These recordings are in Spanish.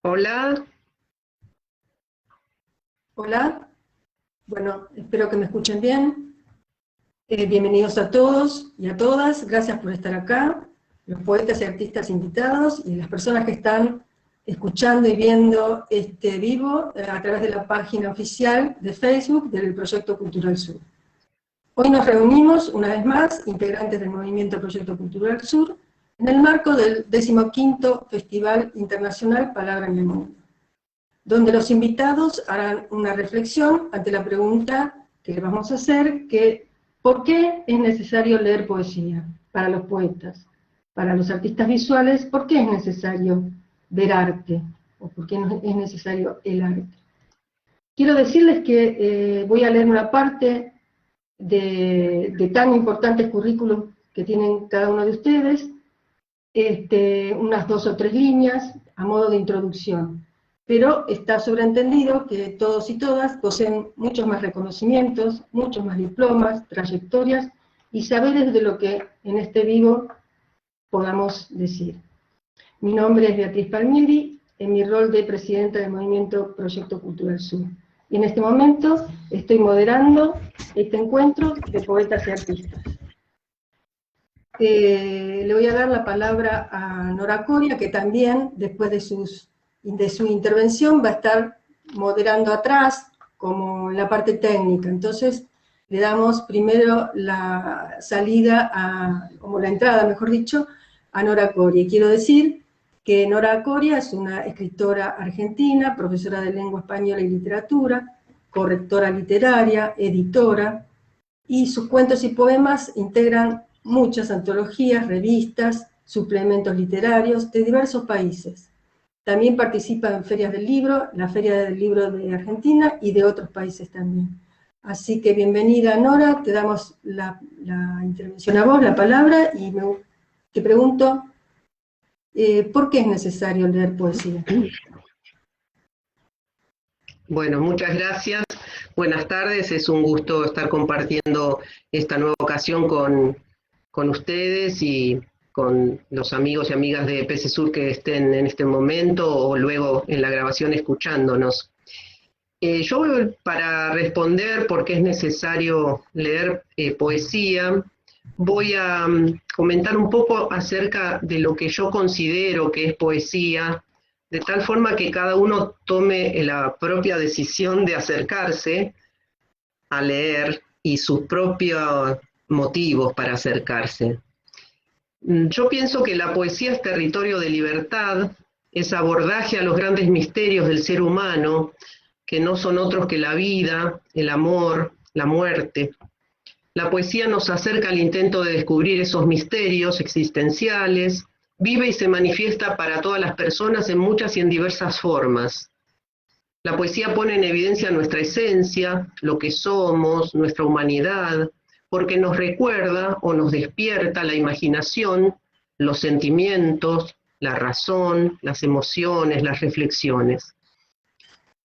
Hola, Hola, bueno, espero que me escuchen bien. Bienvenidos a todos y a todas, gracias por estar acá, los poetas y artistas invitados y las personas que están escuchando y viendo este vivo a través de la página oficial de Facebook del Proyecto Cultural Sur. Hoy nos reunimos una vez más, integrantes del movimiento Proyecto Cultural Sur, en el marco del 15º Festival Internacional Palabra en el Mundo, donde los invitados harán una reflexión ante la pregunta que le vamos a hacer, que ¿por qué es necesario leer poesía para los poetas? Para los artistas visuales, ¿por qué es necesario ver arte? ¿O por qué es necesario el arte? Quiero decirles que voy a leer una parte de tan importantes currículums que tienen cada uno de ustedes, unas 2 o 3 líneas a modo de introducción. Pero está sobreentendido que todos y todas poseen muchos más reconocimientos, muchos más diplomas, trayectorias y saberes de lo que en este vivo podamos decir. Mi nombre es Beatriz Palmieri, en mi rol de presidenta del movimiento Proyecto Cultural Sur. Y en este momento estoy moderando este encuentro de poetas y artistas. Le voy a dar la palabra a Nora Coria, que también, después de su intervención, va a estar moderando atrás, como en la parte técnica. Entonces, le damos primero la salida, como la entrada, mejor dicho, a Nora Coria. Y quiero decir que Nora Coria es una escritora argentina, profesora de lengua española y literatura, correctora literaria, editora, y sus cuentos y poemas integran muchas antologías, revistas, suplementos literarios de diversos países. También participa en ferias del libro, la Feria del Libro de Argentina y de otros países también. Así que bienvenida, Nora, te damos la intervención a vos, la palabra, y te pregunto, ¿por qué es necesario leer poesía? bueno, muchas gracias. Buenas tardes, es un gusto estar compartiendo esta nueva ocasión con ustedes y con los amigos y amigas de PC Sur que estén en este momento o luego en la grabación escuchándonos. Yo para responder por qué es necesario leer poesía, voy a comentar un poco acerca de lo que yo considero que es poesía, de tal forma que cada uno tome la propia decisión de acercarse a leer y sus propios motivos para acercarse. Yo pienso que la poesía es territorio de libertad, es abordaje a los grandes misterios del ser humano, que no son otros que la vida, el amor, la muerte. La poesía nos acerca al intento de descubrir esos misterios existenciales, vive y se manifiesta para todas las personas en muchas y en diversas formas. La poesía pone en evidencia nuestra esencia, lo que somos, nuestra humanidad, porque nos recuerda o nos despierta la imaginación, los sentimientos, la razón, las emociones, las reflexiones.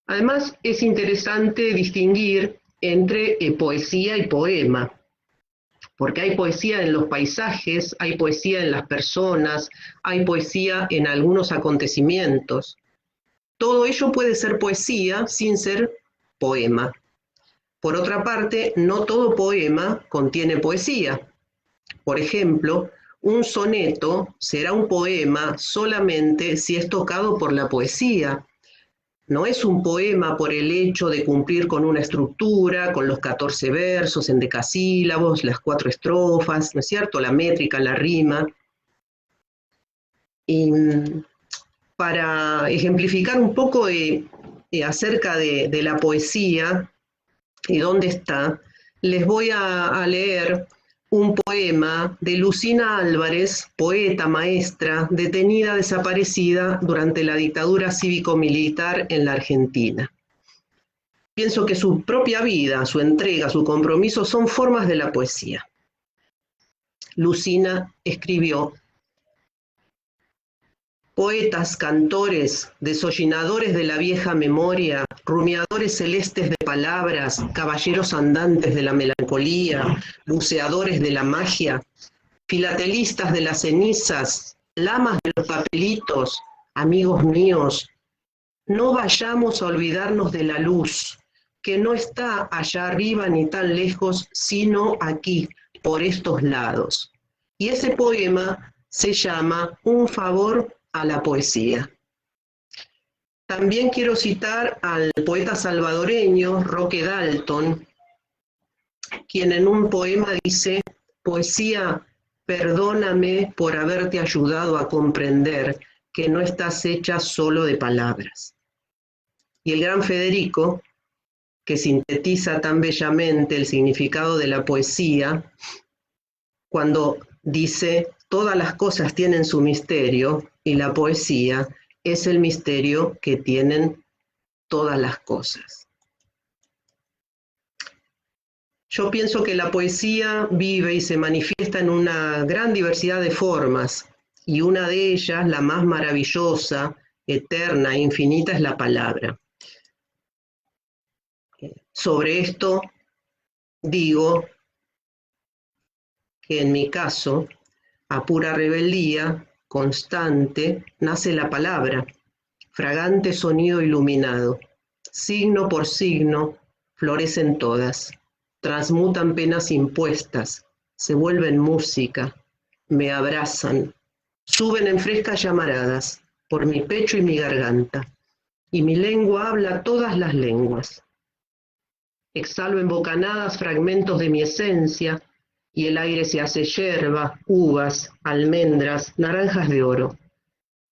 Además, es interesante distinguir entre poesía y poema, porque hay poesía en los paisajes, hay poesía en las personas, hay poesía en algunos acontecimientos. Todo ello puede ser poesía sin ser poema. Por otra parte, no todo poema contiene poesía. Por ejemplo, un soneto será un poema solamente si es tocado por la poesía. No es un poema por el hecho de cumplir con una estructura, con los 14 versos en decasílabos, las 4 estrofas, ¿no es cierto?, la métrica, la rima. Y para ejemplificar un poco acerca de la poesía y dónde está, les voy a leer un poema de Lucina Álvarez, poeta, maestra, detenida, desaparecida durante la dictadura cívico-militar en la Argentina. Pienso que su propia vida, su entrega, su compromiso son formas de la poesía. Lucina escribió: poetas, cantores, desollinadores de la vieja memoria, rumiadores celestes de palabras, caballeros andantes de la melancolía, buceadores de la magia, filatelistas de las cenizas, lamas de los papelitos, amigos míos, no vayamos a olvidarnos de la luz, que no está allá arriba ni tan lejos, sino aquí, por estos lados. Y ese poema se llama Un favor a la poesía. También quiero citar al poeta salvadoreño Roque Dalton, quien en un poema dice: poesía, perdóname por haberte ayudado a comprender que no estás hecha solo de palabras. Y el gran Federico, que sintetiza tan bellamente el significado de la poesía, cuando dice: todas las cosas tienen su misterio, y la poesía es el misterio que tienen todas las cosas. Yo pienso que la poesía vive y se manifiesta en una gran diversidad de formas, y una de ellas, la más maravillosa, eterna e infinita, es la palabra. Sobre esto digo que en mi caso, a pura rebeldía constante, nace la palabra, fragante sonido iluminado. Signo por signo, florecen todas, transmutan penas impuestas, se vuelven música, me abrazan, suben en frescas llamaradas por mi pecho y mi garganta, y mi lengua habla todas las lenguas. Exhalo en bocanadas fragmentos de mi esencia, y el aire se hace yerba, uvas, almendras, naranjas de oro.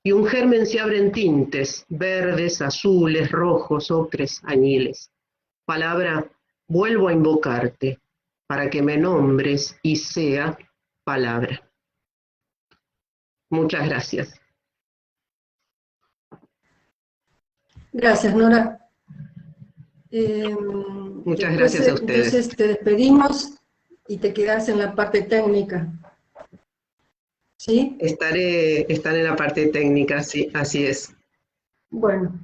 Y un germen se abre en tintes, verdes, azules, rojos, ocres, añiles. Palabra, vuelvo a invocarte, para que me nombres y sea palabra. Muchas gracias. Gracias, Nora. Muchas gracias a ustedes. Entonces te despedimos y te quedas en la parte técnica. ¿Sí? Estaré en la parte técnica, sí, así es. Bueno,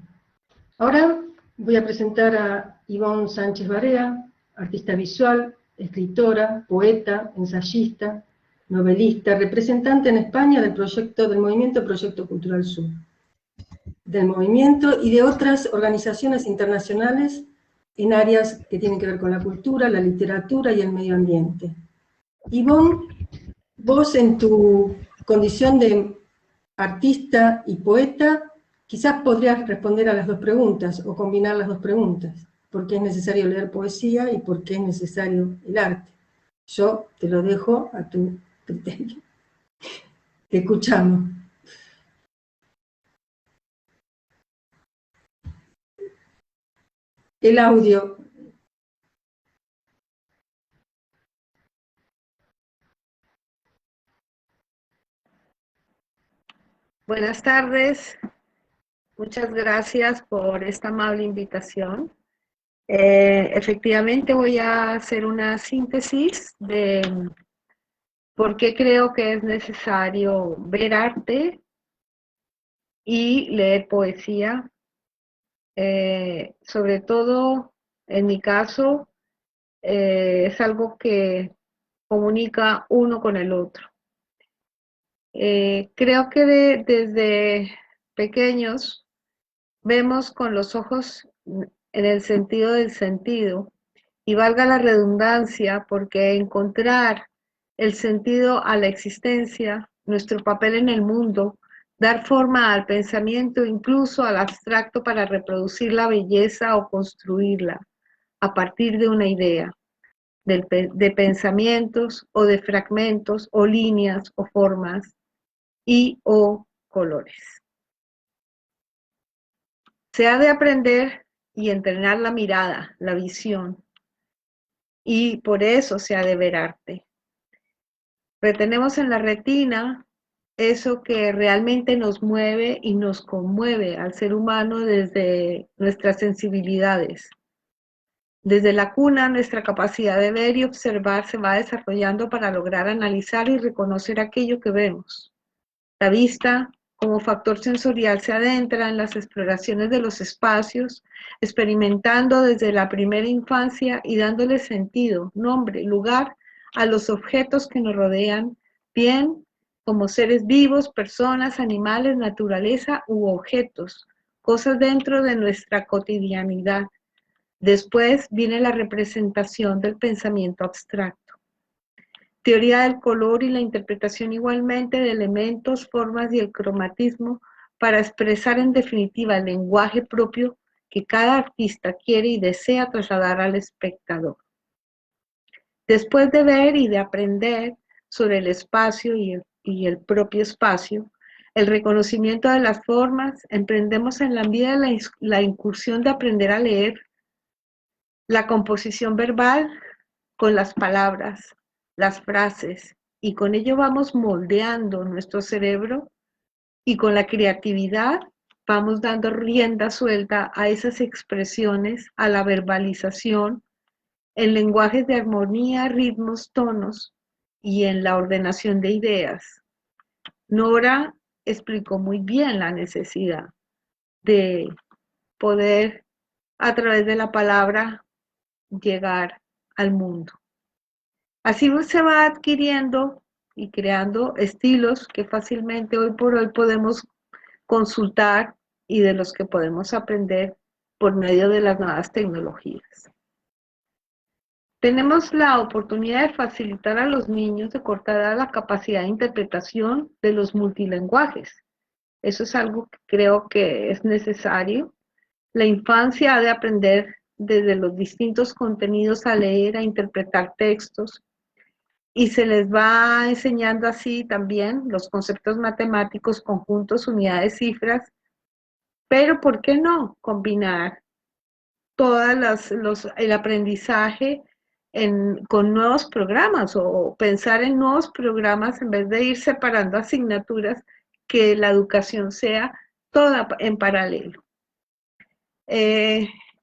ahora voy a presentar a Ivonne Sánchez Barea, artista visual, escritora, poeta, ensayista, novelista, representante en España del movimiento Proyecto Cultural Sur, del movimiento y de otras organizaciones internacionales en áreas que tienen que ver con la cultura, la literatura y el medio ambiente. Ivonne, vos en tu condición de artista y poeta, quizás podrías responder a las dos preguntas, o combinar las dos preguntas. ¿Por qué es necesario leer poesía y por qué es necesario el arte? Yo te lo dejo a tu criterio. Te escuchamos. El audio. Buenas tardes, muchas gracias por esta amable invitación. Efectivamente voy a hacer una síntesis de por qué creo que es necesario ver arte y leer poesía. Sobre todo, en mi caso, es algo que comunica uno con el otro. Creo que desde pequeños vemos con los ojos en el sentido del sentido, y valga la redundancia, porque encontrar el sentido a la existencia, nuestro papel en el mundo, dar forma al pensamiento, incluso al abstracto, para reproducir la belleza o construirla a partir de una idea, de pensamientos o de fragmentos o líneas o formas y o colores. Se ha de aprender y entrenar la mirada, la visión, y por eso se ha de ver arte. Retenemos en la retina eso que realmente nos mueve y nos conmueve al ser humano desde nuestras sensibilidades. Desde la cuna, nuestra capacidad de ver y observar se va desarrollando para lograr analizar y reconocer aquello que vemos. La vista, como factor sensorial, se adentra en las exploraciones de los espacios, experimentando desde la primera infancia y dándole sentido, nombre, lugar a los objetos que nos rodean, bien como seres vivos, personas, animales, naturaleza u objetos, cosas dentro de nuestra cotidianidad. Después viene la representación del pensamiento abstracto. Teoría del color y la interpretación igualmente de elementos, formas y el cromatismo para expresar en definitiva el lenguaje propio que cada artista quiere y desea trasladar al espectador. Después de ver y de aprender sobre el espacio y el propio espacio, el reconocimiento de las formas, emprendemos en la vida la incursión de aprender a leer la composición verbal con las palabras, las frases, y con ello vamos moldeando nuestro cerebro y con la creatividad vamos dando rienda suelta a esas expresiones, a la verbalización, en lenguajes de armonía, ritmos, tonos y en la ordenación de ideas. Nora explicó muy bien la necesidad de poder a través de la palabra llegar al mundo. Así se va adquiriendo y creando estilos que fácilmente hoy por hoy podemos consultar y de los que podemos aprender por medio de las nuevas tecnologías. Tenemos la oportunidad de facilitar a los niños de corta edad la capacidad de interpretación de los multilenguajes. Eso es algo que creo que es necesario. La infancia ha de aprender desde los distintos contenidos a leer, a interpretar textos, y se les va enseñando así también los conceptos matemáticos, conjuntos, unidades, cifras, pero ¿por qué no combinar el aprendizaje con nuevos programas o pensar en nuevos programas en vez de ir separando asignaturas, que la educación sea toda en paralelo?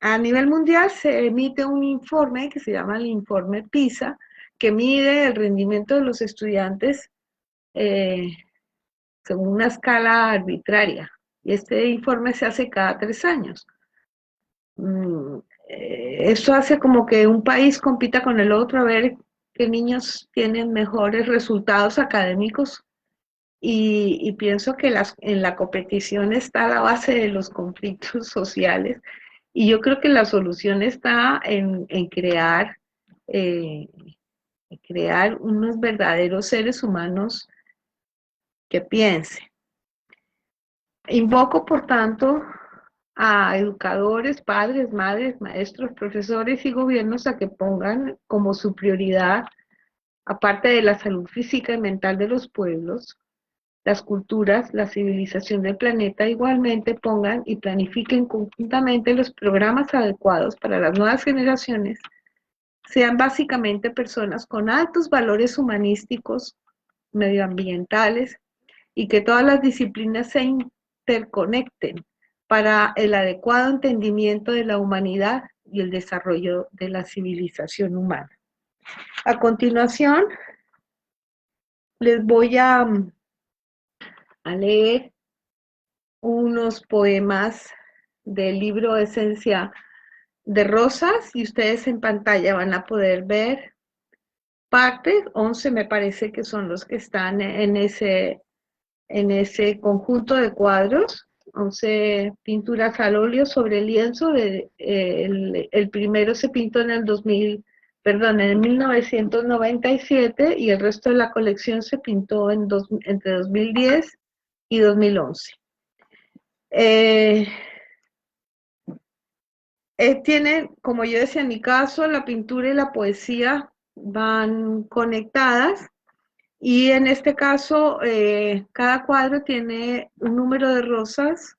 A nivel mundial se emite un informe que se llama el informe PISA, que mide el rendimiento de los estudiantes según una escala arbitraria. Y este informe se hace cada 3 años. Esto hace como que un país compita con el otro a ver qué niños tienen mejores resultados académicos. Y pienso que en la competición está la base de los conflictos sociales. Y yo creo que la solución está en crear unos verdaderos seres humanos que piensen. Invoco, por tanto, a educadores, padres, madres, maestros, profesores y gobiernos a que pongan como su prioridad, aparte de la salud física y mental de los pueblos, las culturas, la civilización del planeta, igualmente pongan y planifiquen conjuntamente los programas adecuados para las nuevas generaciones, sean básicamente personas con altos valores humanísticos, medioambientales, y que todas las disciplinas se interconecten para el adecuado entendimiento de la humanidad y el desarrollo de la civilización humana. A continuación, les voy a leer unos poemas del libro Esencia de Rosas, y ustedes en pantalla van a poder ver partes, 11 me parece que son los que están en ese conjunto de cuadros, 11 pinturas al óleo sobre lienzo. El primero se pintó en en 1997, y el resto de la colección se pintó entre 2010 y 2011. Tiene, como yo decía, en mi caso, la pintura y la poesía van conectadas, y en este caso cada cuadro tiene un número de rosas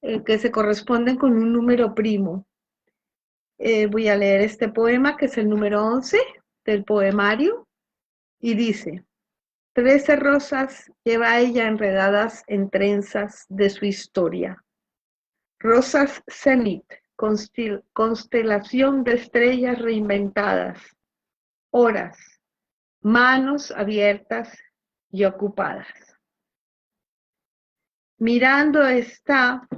que se corresponden con un número primo. Voy a leer este poema, que es el número 11 del poemario, y dice: 13 rosas lleva ella enredadas en trenzas de su historia. Rosas cenit, constelación de estrellas reinventadas, horas, manos abiertas y ocupadas. Mirando está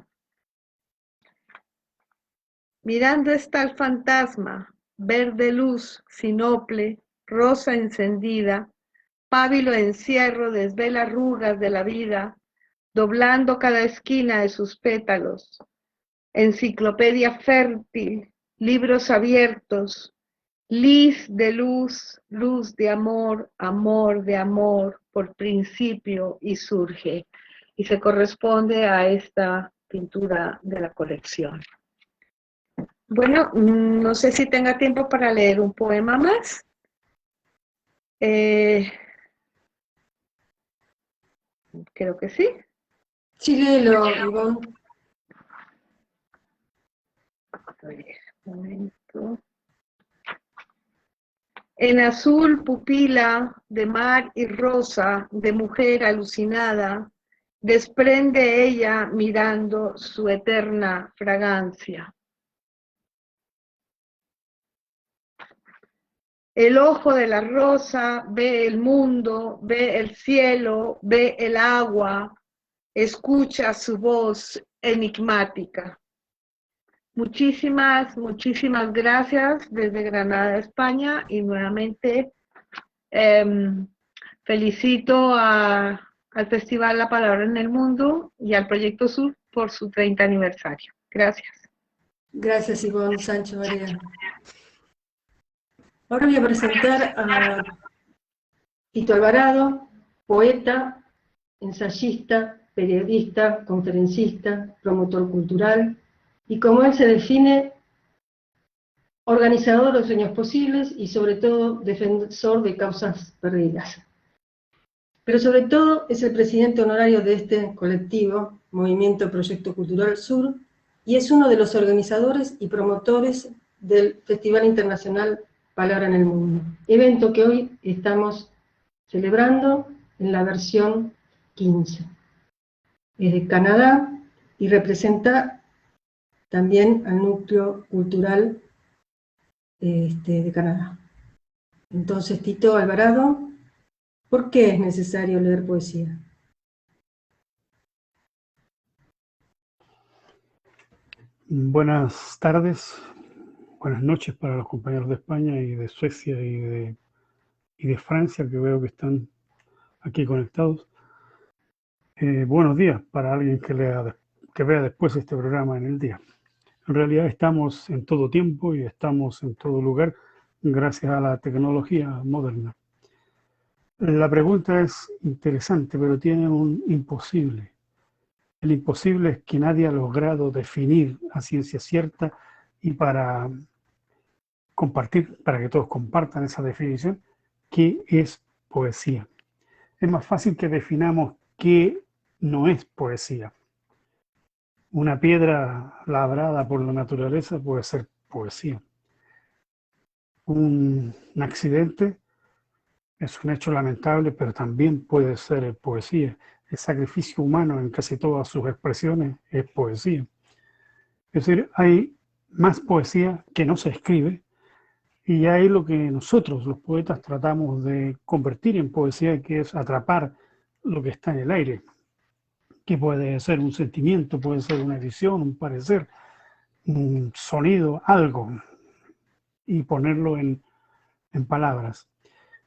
el fantasma, verde luz, sinople, rosa encendida, pábilo encierro, desvela arrugas de la vida, doblando cada esquina de sus pétalos, enciclopedia fértil, libros abiertos, lis de luz, luz de amor, amor de amor, por principio y surge. Y se corresponde a esta pintura de la colección. Bueno, no sé si tenga tiempo para leer un poema más. Creo que sí. Sí, léelo, Ivonne. A ver, un momento. En azul pupila de mar y rosa, de mujer alucinada, desprende ella mirando su eterna fragancia. El ojo de la rosa ve el mundo, ve el cielo, ve el agua, escucha su voz enigmática. Muchísimas gracias desde Granada, España, y nuevamente felicito al Festival La Palabra en el Mundo y al Proyecto Sur por su 30 aniversario. Gracias. Gracias, Ivonne Sánchez Barea. Ahora voy a presentar a Tito Alvarado, poeta, ensayista, periodista, conferencista, promotor cultural, y como él se define, organizador de los sueños posibles y sobre todo defensor de causas perdidas. Pero sobre todo es el presidente honorario de este colectivo, Movimiento Proyecto Cultural Sur, y es uno de los organizadores y promotores del Festival Internacional Palabra en el Mundo, evento que hoy estamos celebrando en la versión 15. Es de Canadá y representa también al núcleo cultural de Canadá. Entonces, Tito Alvarado, ¿por qué es necesario leer poesía? Buenas tardes, buenas noches para los compañeros de España y de Suecia y de Francia, que veo que están aquí conectados. Buenos días para alguien que vea después este programa en el día. En realidad estamos en todo tiempo y estamos en todo lugar gracias a la tecnología moderna. La pregunta es interesante, pero tiene un imposible. El imposible es que nadie ha logrado definir a ciencia cierta, y para compartir, para que todos compartan esa definición, qué es poesía. Es más fácil que definamos qué no es poesía. Una piedra labrada por la naturaleza puede ser poesía. Un accidente es un hecho lamentable, pero también puede ser poesía. El sacrificio humano en casi todas sus expresiones es poesía. Es decir, hay más poesía que no se escribe, y hay lo que nosotros, los poetas, tratamos de convertir en poesía, que es atrapar lo que está en el aire, que puede ser un sentimiento, puede ser una visión, un parecer, un sonido, algo, y ponerlo en palabras.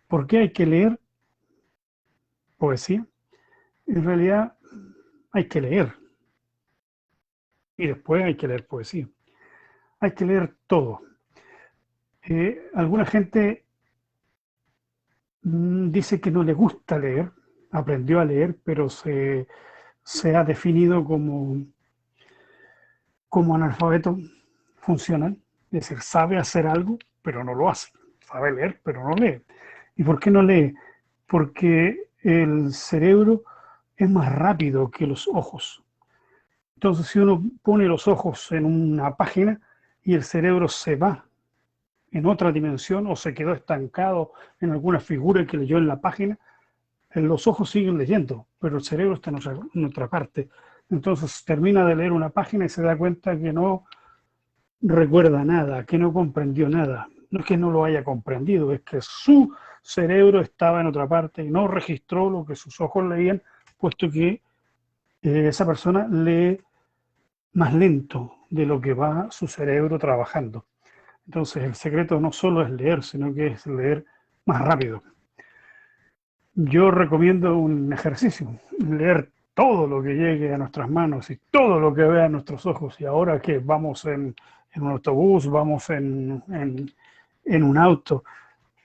¿Por qué hay que leer poesía? En realidad hay que leer, y después hay que leer poesía. Hay que leer todo. Alguna gente dice que no le gusta leer, aprendió a leer, pero se ha definido como analfabeto funcional, es decir, sabe hacer algo, pero no lo hace, sabe leer, pero no lee. ¿Y por qué no lee? Porque el cerebro es más rápido que los ojos. Entonces, si uno pone los ojos en una página y el cerebro se va en otra dimensión o se quedó estancado en alguna figura que leyó en la página, los ojos siguen leyendo, pero el cerebro está en otra parte. Entonces termina de leer una página y se da cuenta que no recuerda nada, que no comprendió nada. No es que no lo haya comprendido, es que su cerebro estaba en otra parte y no registró lo que sus ojos leían, puesto que esa persona lee más lento de lo que va su cerebro trabajando. Entonces el secreto no solo es leer, sino que es leer más rápido. Yo recomiendo un ejercicio, leer todo lo que llegue a nuestras manos y todo lo que vean nuestros ojos. Y ahora que vamos en un autobús, vamos en un auto,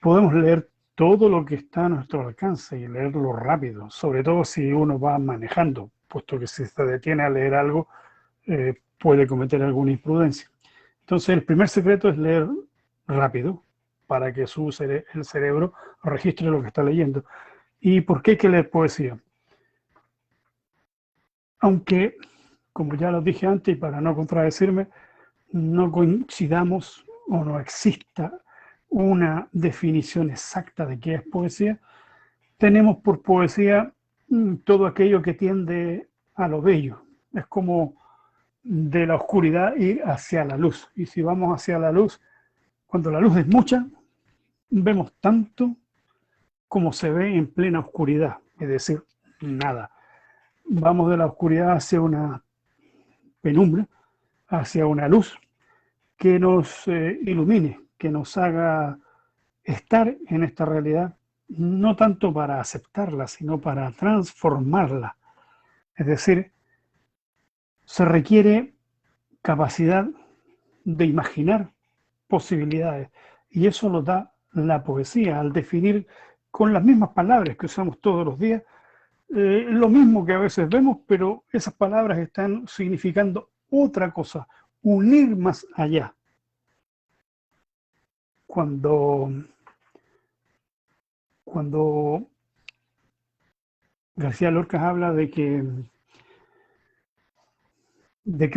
podemos leer todo lo que está a nuestro alcance y leerlo rápido, sobre todo si uno va manejando, puesto que si se detiene a leer algo, puede cometer alguna imprudencia. Entonces, el primer secreto es leer rápido para que el cerebro registre lo que está leyendo. ¿Y por qué hay que leer poesía? Aunque, como ya lo dije antes y para no contradecirme, no coincidamos o no exista una definición exacta de qué es poesía, tenemos por poesía todo aquello que tiende a lo bello. Es como de la oscuridad ir hacia la luz. Y si vamos hacia la luz, cuando la luz es mucha, vemos tanto como se ve en plena oscuridad, es decir, nada. Vamos de la oscuridad hacia una penumbra, hacia una luz que nos ilumine, que nos haga estar en esta realidad, no tanto para aceptarla, sino para transformarla. Es decir, se requiere capacidad de imaginar posibilidades, y eso lo da la poesía al definir con las mismas palabras que usamos todos los días, lo mismo que a veces vemos, pero esas palabras están significando otra cosa, unir más allá. Cuando García Lorca habla de que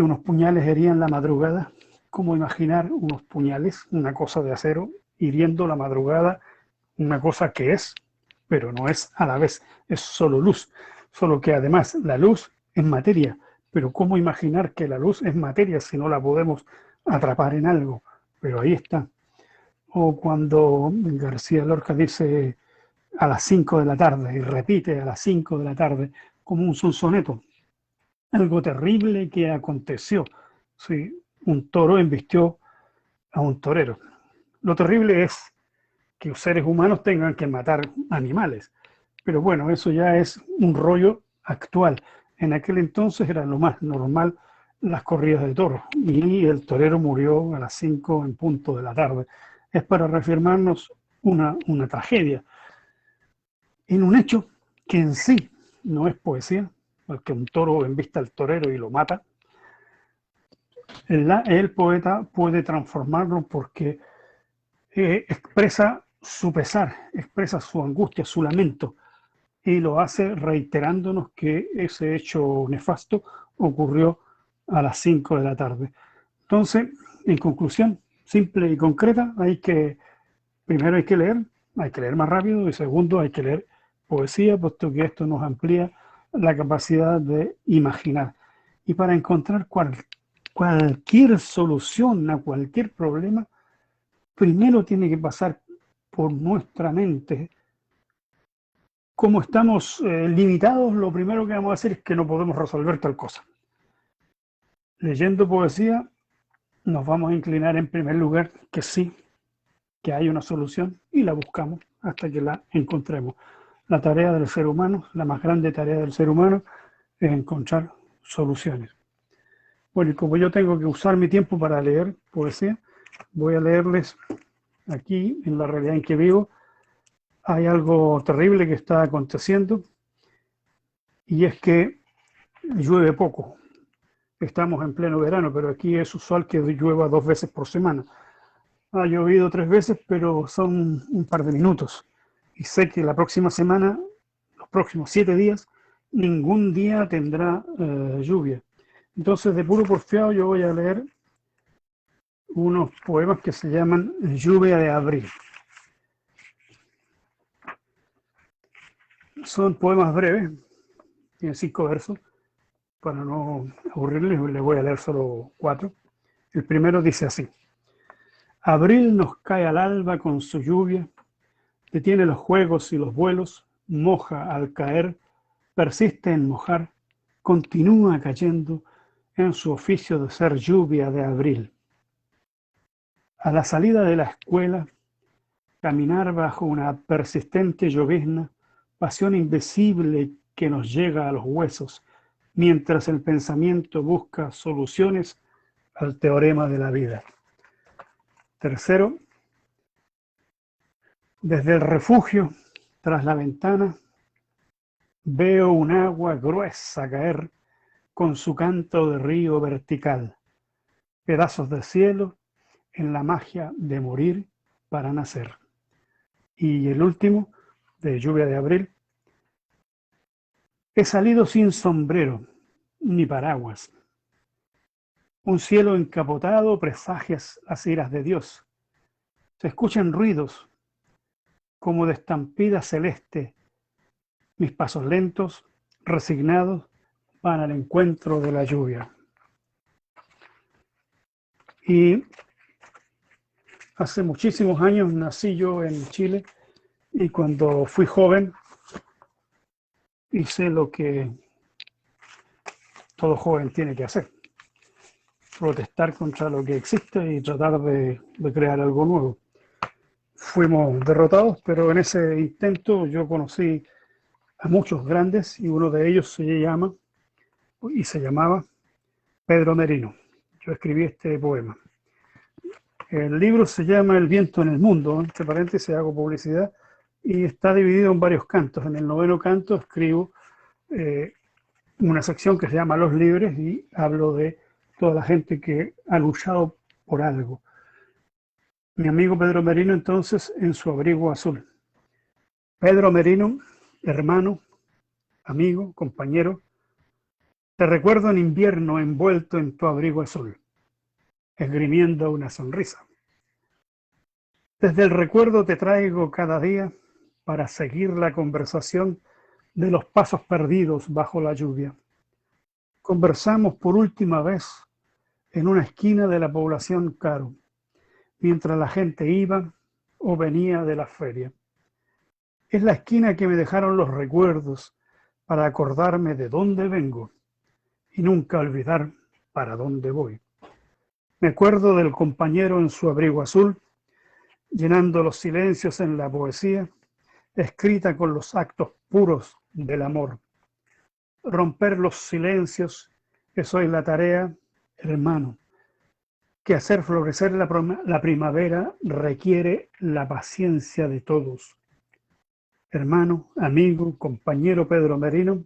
unos puñales herían la madrugada, ¿cómo imaginar unos puñales, una cosa de acero, hiriendo la madrugada, una cosa que es, pero no es a la vez, es solo luz, solo que además la luz es materia, pero ¿cómo imaginar que la luz es materia si no la podemos atrapar en algo? Pero ahí está. O cuando García Lorca dice a las 5 de la tarde y repite a las 5 de la tarde como un sonsoneto, algo terrible que aconteció. Sí, un toro embistió a un torero. Lo terrible es que los seres humanos tengan que matar animales. Pero bueno, eso ya es un rollo actual. En aquel entonces era lo más normal las corridas de toros. Y el torero murió a las 5 en punto de la tarde. Es para reafirmarnos una tragedia. En un hecho que en sí no es poesía, porque un toro embista al torero y lo mata, el poeta puede transformarlo porque expresa su pesar, expresa su angustia, su lamento, y lo hace reiterándonos que ese hecho nefasto ocurrió a las 5 de la tarde. Entonces, en conclusión, simple y concreta, primero hay que leer más rápido, y segundo hay que leer poesía, puesto que esto nos amplía la capacidad de imaginar. Y para encontrar cualquier solución a cualquier problema, primero tiene que pasar por nuestra mente. Como estamos limitados, lo primero que vamos a hacer es que no podemos resolver tal cosa. Leyendo poesía, nos vamos a inclinar en primer lugar que sí, que hay una solución, y la buscamos hasta que la encontremos. La tarea del ser humano, la más grande tarea del ser humano, es encontrar soluciones. Bueno, y como yo tengo que usar mi tiempo para leer poesía, voy a leerles aquí, en la realidad en que vivo. Hay algo terrible que está aconteciendo, y es que llueve poco. Estamos en pleno verano, pero aquí es usual que llueva 2 veces por semana. Ha llovido 3 veces, pero son un par de minutos. Y sé que la próxima semana, los próximos 7 días, ningún día tendrá lluvia. Entonces, de puro porfiado, yo voy a leer unos poemas que se llaman Lluvia de Abril. Son poemas breves, tienen 5 versos. Para no aburrirles, les voy a leer solo 4. El primero dice así: Abril nos cae al alba con su lluvia, detiene los juegos y los vuelos, moja al caer, persiste en mojar, continúa cayendo en su oficio de ser lluvia de abril. A la salida de la escuela, caminar bajo una persistente llovizna, pasión invisible que nos llega a los huesos, mientras el pensamiento busca soluciones al teorema de la vida. Tercero, desde el refugio, tras la ventana, veo un agua gruesa caer con su canto de río vertical, pedazos de cielo en la magia de morir para nacer. Y el último, de Lluvia de Abril, he salido sin sombrero ni paraguas. Un cielo encapotado presagia las iras de Dios. Se escuchan ruidos como de estampida celeste. Mis pasos lentos, resignados, van al encuentro de la lluvia. Y hace muchísimos años nací yo en Chile y cuando fui joven hice lo que todo joven tiene que hacer: protestar contra lo que existe y tratar de crear algo nuevo. Fuimos derrotados, pero en ese intento yo conocí a muchos grandes y uno de ellos se llamaba Pedro Merino. Yo escribí este poema. El libro se llama El viento en el mundo, entre paréntesis hago publicidad, y está dividido en varios cantos. En el 9º canto escribo una sección que se llama Los Libres y hablo de toda la gente que ha luchado por algo. Mi amigo Pedro Merino, entonces, en su abrigo azul. Pedro Merino, hermano, amigo, compañero, te recuerdo en invierno envuelto en tu abrigo azul, esgrimiendo una sonrisa. Desde el recuerdo te traigo cada día para seguir la conversación de los pasos perdidos bajo la lluvia. Conversamos por última vez en una esquina de la población Caro, mientras la gente iba o venía de la feria. Es la esquina que me dejaron los recuerdos para acordarme de dónde vengo y nunca olvidar para dónde voy. Me acuerdo del compañero en su abrigo azul, llenando los silencios en la poesía, escrita con los actos puros del amor. Romper los silencios, eso es la tarea, hermano, que hacer florecer la primavera requiere la paciencia de todos. Hermano, amigo, compañero Pedro Merino,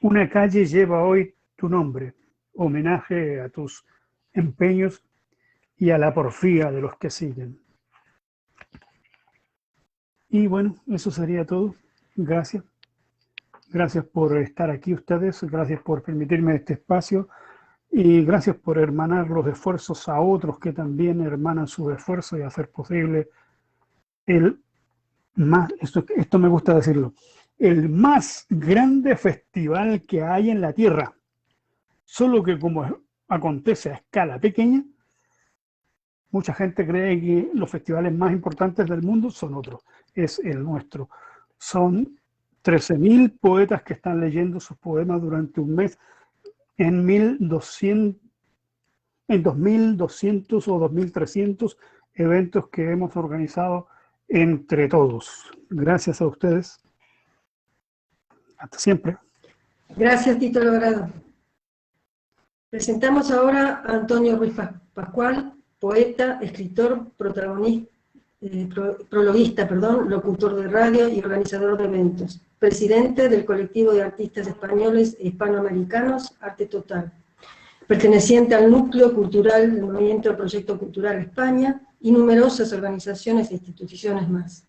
una calle lleva hoy tu nombre, homenaje a tus empeños y a la porfía de los que siguen. Y bueno, eso sería todo. Gracias. Gracias por estar aquí ustedes, gracias por permitirme este espacio y gracias por hermanar los esfuerzos a otros que también hermanan sus esfuerzos y hacer posible esto me gusta decirlo, el más grande festival que hay en la Tierra. Solo que como acontece a escala pequeña, mucha gente cree que los festivales más importantes del mundo son otros. Es el nuestro. Son 13.000 poetas que están leyendo sus poemas durante un mes en 2.200 o 2.300 eventos que hemos organizado entre todos. Gracias a ustedes. Hasta siempre. Gracias, Tito Logrado. Presentamos ahora a Antonio Ruiz Pascual, poeta, escritor, prologuista, locutor de radio y organizador de eventos, presidente del colectivo de artistas españoles e hispanoamericanos Arte Total, perteneciente al núcleo cultural del Movimiento Proyecto Cultural España y numerosas organizaciones e instituciones más.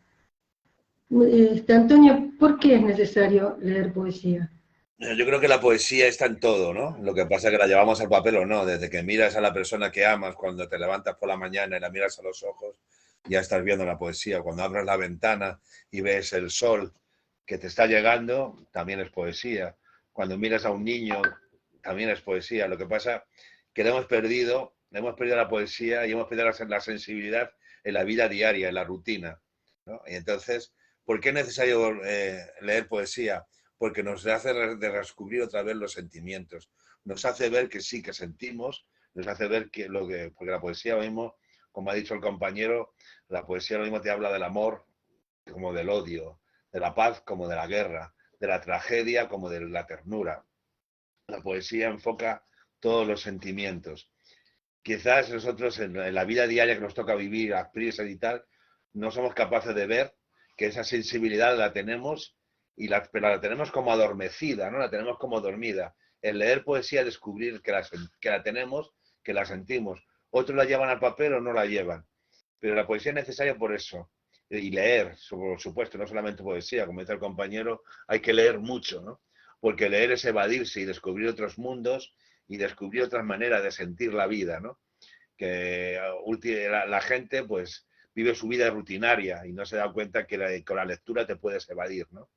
Antonio, ¿por qué es necesario leer poesía? Yo creo que la poesía está en todo, ¿no? Lo que pasa es que la llevamos al papel o no. Desde que miras a la persona que amas, cuando te levantas por la mañana y la miras a los ojos, ya estás viendo la poesía. Cuando abres la ventana y ves el sol que te está llegando, también es poesía. Cuando miras a un niño, también es poesía. Lo que pasa es que hemos perdido la poesía y hemos perdido la sensibilidad en la vida diaria, en la rutina, ¿no? Y entonces, ¿por qué es necesario leer poesía? Porque nos hace redescubrir otra vez los sentimientos, nos hace ver que sí, que sentimos, nos hace ver porque la poesía mismo, como ha dicho el compañero, la poesía lo mismo te habla del amor como del odio, de la paz como de la guerra, de la tragedia como de la ternura. La poesía enfoca todos los sentimientos. Quizás nosotros en la vida diaria que nos toca vivir a prisas y tal, no somos capaces de ver que esa sensibilidad la tenemos, pero la tenemos como adormecida, ¿no? La tenemos como dormida. El leer poesía, descubrir que la tenemos, que la sentimos. Otros la llevan al papel o no la llevan. Pero la poesía es necesaria por eso. Y leer, por supuesto, no solamente poesía, como dice el compañero, hay que leer mucho, ¿no? Porque leer es evadirse y descubrir otros mundos y descubrir otras maneras de sentir la vida, ¿no? Que la gente pues vive su vida rutinaria y no se da cuenta que con la lectura te puedes evadir, ¿no?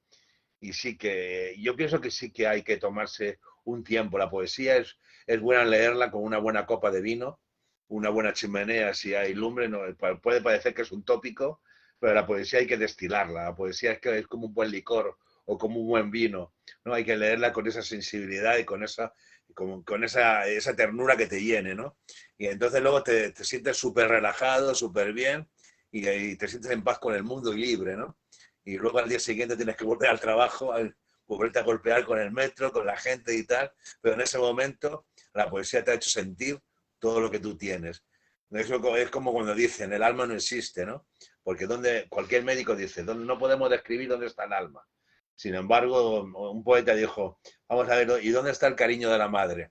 Y sí que, yo pienso que sí que hay que tomarse un tiempo. La poesía es buena leerla con una buena copa de vino, una buena chimenea si hay lumbre, no, puede parecer que es un tópico, pero la poesía hay que destilarla. La poesía es como un buen licor o como un buen vino, ¿no? Hay que leerla con esa sensibilidad y con esa ternura que te llene, ¿no? Y entonces luego te sientes súper relajado, súper bien y te sientes en paz con el mundo y libre, ¿no? Y luego al día siguiente tienes que volver al trabajo, volverte a golpear con el metro, con la gente y tal, pero en ese momento la poesía te ha hecho sentir todo lo que tú tienes. Eso es como cuando dicen, el alma no existe, ¿no? Porque cualquier médico dice, no podemos describir dónde está el alma. Sin embargo, un poeta dijo, vamos a ver, ¿y dónde está el cariño de la madre?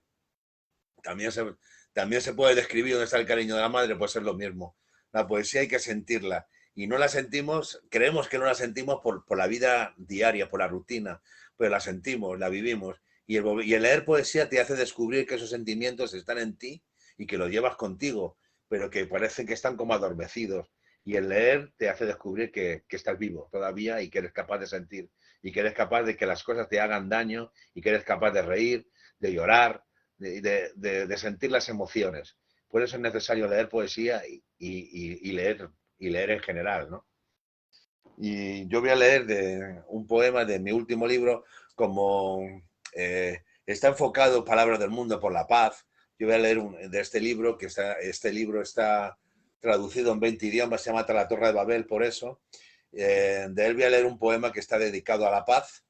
También se puede describir dónde está el cariño de la madre, pues es lo mismo. La poesía hay que sentirla. Y no la sentimos, creemos que no la sentimos por la vida diaria, por la rutina, pero la sentimos, la vivimos. Y el leer poesía te hace descubrir que esos sentimientos están en ti y que los llevas contigo, pero que parecen que están como adormecidos. Y el leer te hace descubrir que estás vivo todavía y que eres capaz de sentir y que eres capaz de que las cosas te hagan daño y que eres capaz de reír, de llorar, de sentir las emociones. Por eso es necesario leer poesía y leer en general, ¿no? Y yo voy a leer un poema de mi último libro, como está enfocado Palabras del Mundo por la Paz. Yo voy a leer de este libro, este libro está traducido en 20 idiomas, se llama La Torre de Babel, por eso. De él voy a leer un poema que está dedicado a la paz,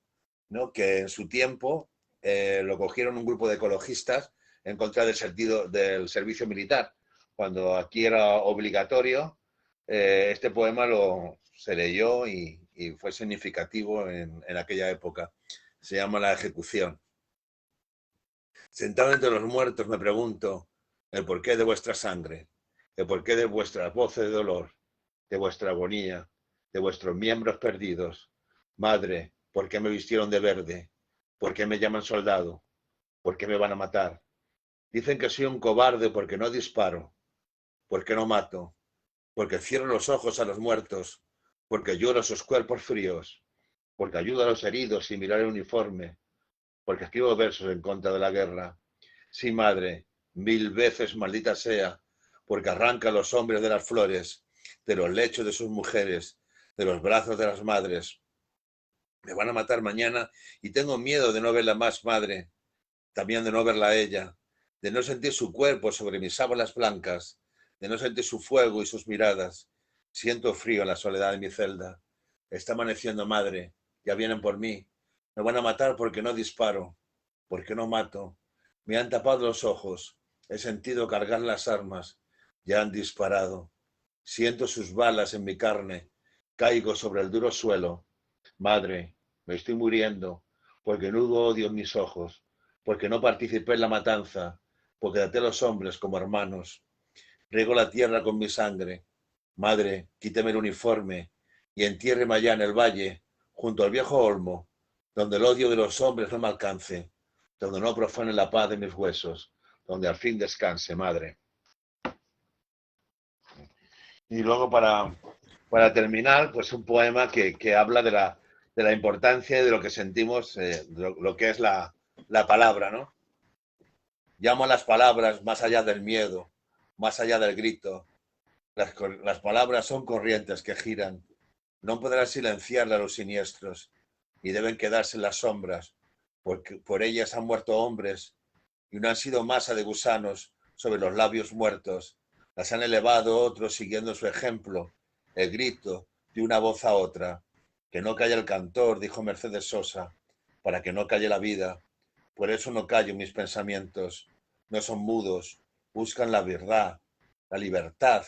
¿no? Que en su tiempo lo cogieron un grupo de ecologistas en contra del servicio militar. Cuando aquí era obligatorio, este poema se leyó y fue significativo en aquella época. Se llama La ejecución. Sentado entre los muertos me pregunto el porqué de vuestra sangre, el porqué de vuestras voces de dolor, de vuestra agonía, de vuestros miembros perdidos. Madre, ¿por qué me vistieron de verde? ¿Por qué me llaman soldado? ¿Por qué me van a matar? Dicen que soy un cobarde porque no disparo, porque no mato, porque cierro los ojos a los muertos, porque lloro sus cuerpos fríos, porque ayudo a los heridos sin mirar el uniforme, porque escribo versos en contra de la guerra. Sí, madre, 1000 veces maldita sea, porque arranca a los hombres de las flores, de los lechos de sus mujeres, de los brazos de las madres. Me van a matar mañana y tengo miedo de no verla más, madre, también de no verla a ella, de no sentir su cuerpo sobre mis sábanas blancas, de no sentir su fuego y sus miradas. Siento frío en la soledad de mi celda. Está amaneciendo, madre, ya vienen por mí. Me van a matar porque no disparo, porque no mato. Me han tapado los ojos, he sentido cargar las armas, ya han disparado. Siento sus balas en mi carne, caigo sobre el duro suelo. Madre, me estoy muriendo, porque no hubo odio en mis ojos, porque no participé en la matanza, porque traté a los hombres como hermanos. Riego la tierra con mi sangre. Madre, quíteme el uniforme y entiérreme allá en el valle, junto al viejo olmo, donde el odio de los hombres no me alcance, donde no profane la paz de mis huesos, donde al fin descanse, madre. Y luego para terminar, pues un poema que habla de la importancia y de lo que sentimos, lo que es la palabra, ¿no? Llamo a las palabras más allá del miedo, más allá del grito. Las palabras son corrientes que giran. No podrán silenciarlas los siniestros y deben quedarse en las sombras, porque por ellas han muerto hombres y no han sido masa de gusanos sobre los labios muertos. Las han elevado otros siguiendo su ejemplo, el grito de una voz a otra. Que no calle el cantor, dijo Mercedes Sosa, para que no calle la vida. Por eso no callo mis pensamientos, no son mudos, buscan la verdad, la libertad,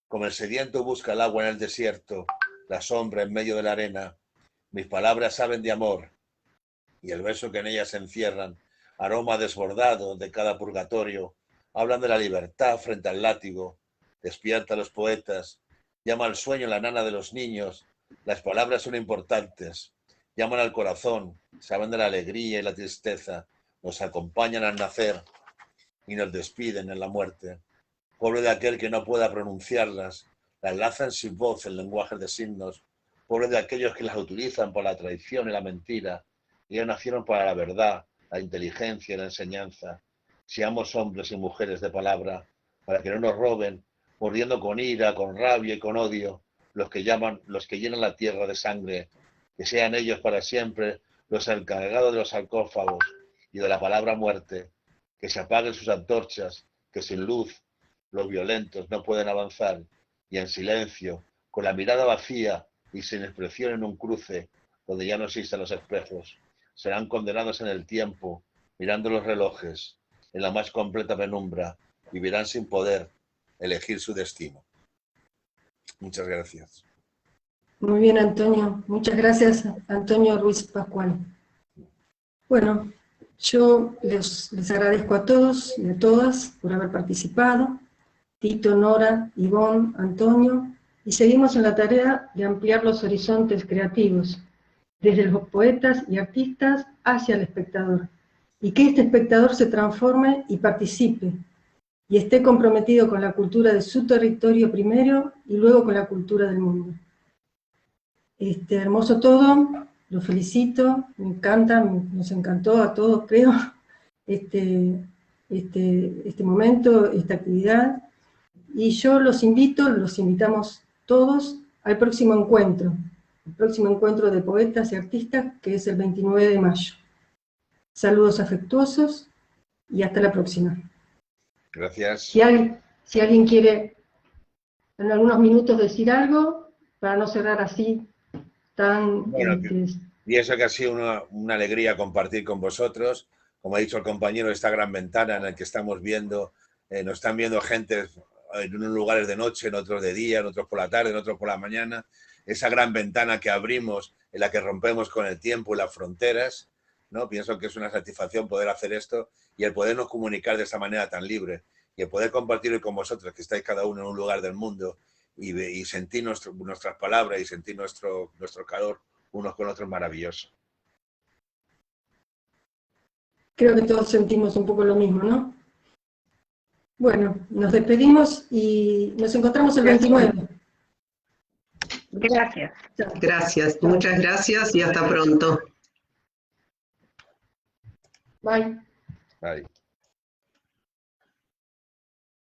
como el sediento busca el agua en el desierto, la sombra en medio de la arena. Mis palabras saben de amor, y el verso que en ellas se encierran, aroma desbordado de cada purgatorio, hablan de la libertad frente al látigo, despierta a los poetas, llama al sueño la nana de los niños, las palabras son importantes, llaman al corazón, saben de la alegría y la tristeza, nos acompañan al nacer y nos despiden en la muerte. Pobre de aquel que no pueda pronunciarlas, las lanzan sin voz en lenguajes de signos, pobre de aquellos que las utilizan por la traición y la mentira, ellos nacieron para la verdad, la inteligencia y la enseñanza. Seamos hombres y mujeres de palabra, para que no nos roben, mordiendo con ira, con rabia y con odio, los que llenan la tierra de sangre, que sean ellos para siempre los encargados de los sarcófagos y de la palabra muerte, que se apaguen sus antorchas, que sin luz los violentos no pueden avanzar, y en silencio, con la mirada vacía y sin expresión en un cruce, donde ya no existen los espejos, serán condenados en el tiempo, mirando los relojes, en la más completa penumbra, vivirán sin poder elegir su destino. Muchas gracias. Muy bien, Antonio. Muchas gracias, Antonio Ruiz Pascual. Bueno, yo les agradezco a todos y a todas por haber participado. Tito, Nora, Ivonne, Antonio, y seguimos en la tarea de ampliar los horizontes creativos, desde los poetas y artistas hacia el espectador, y que este espectador se transforme y participe, y esté comprometido con la cultura de su territorio primero, y luego con la cultura del mundo. Hermoso todo, lo felicito, me encanta, nos encantó a todos, creo, este momento, esta actividad, y yo los invitamos todos al próximo encuentro, el próximo encuentro de poetas y artistas, que es el 29 de mayo. Saludos afectuosos y hasta la próxima. Gracias. Si alguien quiere en algunos minutos decir algo, para no cerrar así tan... Bueno, y eso que ha sido una alegría compartir con vosotros. Como ha dicho el compañero, esta gran ventana en la que estamos viendo, nos están viendo gente en unos lugares de noche, en otros de día, en otros por la tarde, en otros por la mañana. Esa gran ventana que abrimos, en la que rompemos con el tiempo y las fronteras, ¿no? Pienso que es una satisfacción poder hacer esto y el podernos comunicar de esta manera tan libre y el poder compartir con vosotros, que estáis cada uno en un lugar del mundo, y sentir nuestras palabras y sentir nuestro calor unos con otros, maravilloso. Creo que todos sentimos un poco lo mismo, ¿no? Bueno, nos despedimos y nos encontramos el 29. Gracias. Gracias, muchas gracias y hasta pronto. Bye. Bye.